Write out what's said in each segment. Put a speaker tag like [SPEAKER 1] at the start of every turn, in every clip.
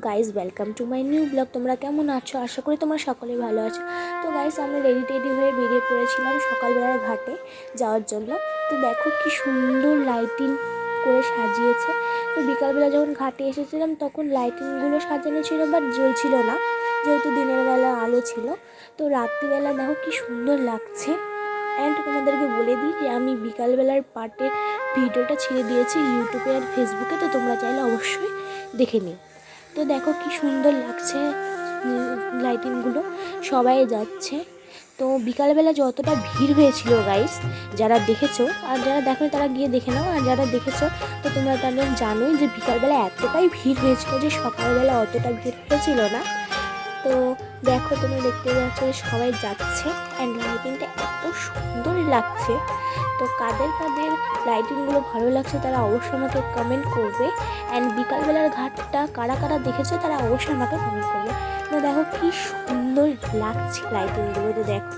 [SPEAKER 1] Guys, welcome to my new blog. তোমরা কেমন আছো? আশা করি তোমরা সকলেই ভালো আছো। তো গাইস, আমি রেডি হয়ে বেরিয়ে পড়েছিলাম সকালবেলার ঘাটে যাওয়ার জন্য। তো দেখো কি সুন্দর লাইটিং করে সাজিয়েছে। তো বিকালবেলা যখন ঘাটে এসেছিলাম তখন লাইটিংগুলো সাজানো ছিল, বাট জ্বলছিল না, যেহেতু দিনের বেলা আলো ছিল। তো রাত্রিবেলা দেখো কি সুন্দর লাগছে। অ্যান্ড তোমাদেরকে বলে দিই যে আমি বিকালবেলার পার্টের ভিডিওটা ছেড়ে দিয়েছি ইউটিউবে আর ফেসবুকে, তো তোমরা চাইলে অবশ্যই দেখে নিও। তো দেখো কি সুন্দর লাগছে লাইটিংগুলো, সবাই যাচ্ছে। তো বিকালবেলা যতটা ভিড় হয়েছিল গাইস, যারা দেখেছো আর যারা দেখো তারা গিয়ে দেখে নাও, আর যারা দেখেছো তো তোমরা তাহলে জানোই যে বিকালবেলা এতটাই ভিড় হয়েছিল যে সকালবেলা অতটা ভিড় হয়েছিল না। তো দেখো তুমি দেখতে পাচ্ছ সবাই যাচ্ছে, অ্যান্ড লাইটিংটা এত সুন্দর লাগছে। তো কাদের কাদের লাইটিংগুলো ভালো লাগছে তারা অবশ্যই আমাকে কমেন্ট করবে। অ্যান্ড বিকালবেলার ঘাটটা কারা কারা দেখেছো তারা অবশ্যই আমাকে কমেন্ট করবে। তো দেখো কি সুন্দর লাগছে লাইটিংগুলো, তো দেখো।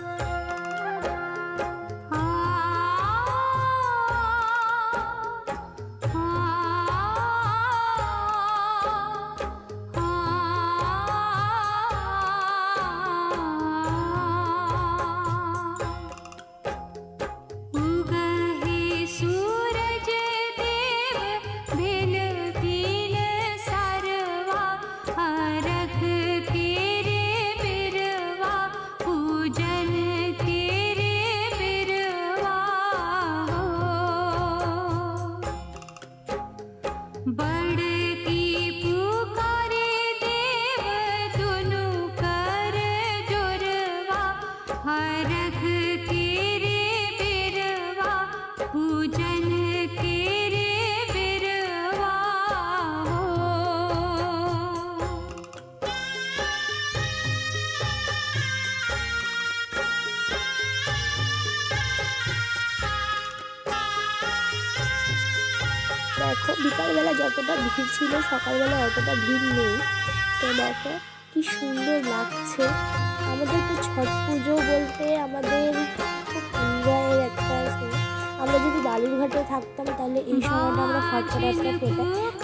[SPEAKER 1] দেখো বিকালবেলা যতটা ভিড় ছিল সকালবেলা অতটা ভিড় নেই। তো দেখো কি সুন্দর লাগছে। আমাদের তো ছট পুজো বলতে আমাদের খুব এনজয়ের একটা। আমরা যদি বালুরঘাটে থাকতাম তাহলে এই সময়টা আমরা ফটকা ফোটাই,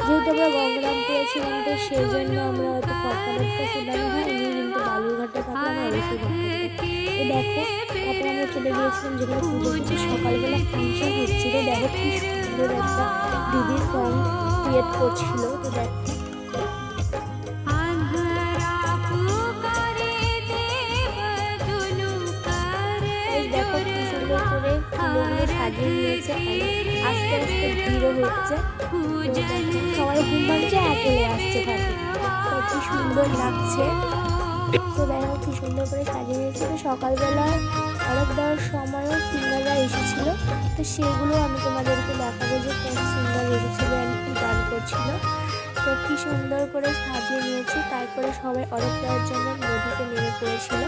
[SPEAKER 1] যেহেতু আমরা গঙ্গারামপুরে ছিলাম তো সেই জন্য আমরা হয়তো ফটকা ফোটানো হয়নি, কিন্তু বালুরঘাটে থাকলে আমরা অবশ্যই ফটকা। তো দেখো তারপরে আমরা চলে গিয়েছিলাম যেখানে পুজো হচ্ছে, সকালবেলা ফাংশন হচ্ছিল। দেখো কি সুন্দর একটা দিদি সং ক্রিয়েট করছিল। তো দেখো দেখো কি সুন্দর করে ফুলগুলো সাজিয়ে নিয়েছে, আস্তে আস্তে ভিড়ও হচ্ছে। সবাই ঘুম ভাঙছে আর চলে আসছে থাকে। তো কি সুন্দর লাগছে। তো দেখো কি সুন্দর করে সাজিয়ে নিয়েছে। তো সকালবেলা অনেক দেওয়ার সময়ও সিঙ্গাররা এসেছিল, তো সেগুলো আমি তোমাদেরকে দেখাবো যে কোন সিঙ্গার এসেছিলো আর কি গান করছিল। তো কি সুন্দর করে সাজিয়ে নিয়েছি। তারপরে সবাই অনেক দেওয়ার জন্য নদীতে নেমে পড়েছিল।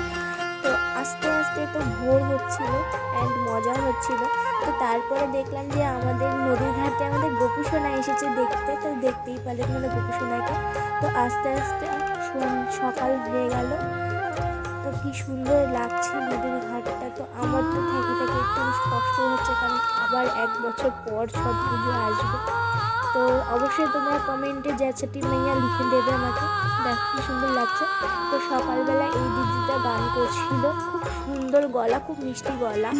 [SPEAKER 1] তো আস্তে আস্তে তো ভোর হচ্ছিল অ্যান্ড মজা হচ্ছিল। তো তারপরে দেখলাম যে আমাদের নদীর ঘাটে আমাদের গোপুসোনা এসেছে দেখতে। তো দেখতেই পারলে আমাদের গোপুসোনাকে। তো আস্তে আস্তে সকাল হয়ে গেল। তো কি সুন্দর লাগছে নদীর ঘাটটা। তো আমার তো থেকে থেকে একটু কষ্ট হচ্ছে, কারণ আবার 1 বছর পর ছট পুজো আসবে। তো অবশ্যই তোমরা কমেন্টে জ্যাচাটি মাইয়া লিখে দেবে আমাকে। দেখো কি সুন্দর লাগছে। তো সকালবেলা এই দিদিটা গান করছিল, খুব সুন্দর গলা, খুব মিষ্টি গলা।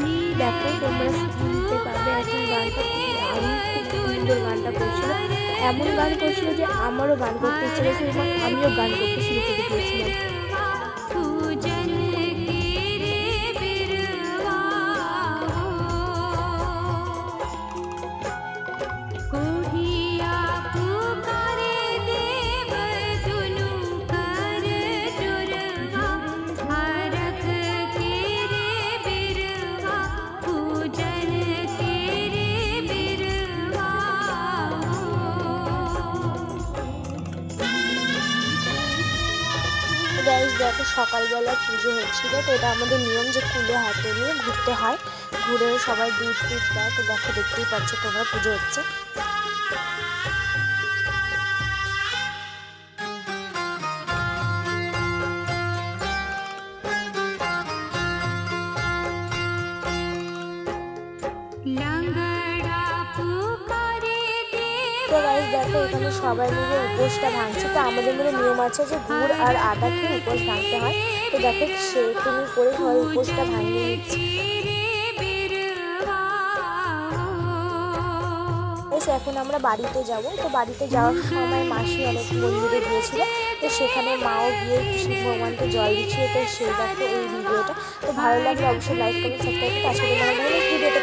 [SPEAKER 1] দেখো তোমরা শুনতে পাবে এখন গানটা, খুব সুন্দর গানটা করছিল। এমন গান করছিল যে আমারও গান করতে ইচ্ছে হয়েছিল এবং আমিও গান করতে শুরু করে দিয়েছিলাম। গাইস দেখো সকালবেলা পুজো হচ্ছিল। তো এটা আমাদের নিয়ম যে কুলে হাতে নিয়ে ঘুরতে হয়, ঘুরে সবাই দুধ দেয়। তো দেখো দেখতেই পাচ্ছ তোমরা পুজো হচ্ছে। তো গাইস দেখো এখানে সবাই মিলে উপোসটা ভাঙছে। তো আমাদের মধ্যে নিয়ম আছে যে গুড় আর আদা খেয়ে উপোস ভাঙতে হয়। তো দেখো সেরকমই করে সবাই উপোসটা ভাঙিয়ে নিচ্ছে। এখন আমরা বাড়িতে যাব। তো বাড়িতে যাওয়ার সময় মাসি অনেক মন্দিরে গিয়েছিল, তো সেখানে মাও গিয়ে শিব ভগবানকে জল দিচ্ছিল। তো সেই দেখো এই ভিডিওটা। তো ভালো লাগলে অবশ্যই লাইক কমেন্ট সাবস্ক্রাইব করতে। আজকে তোমাদের ভিডিওটা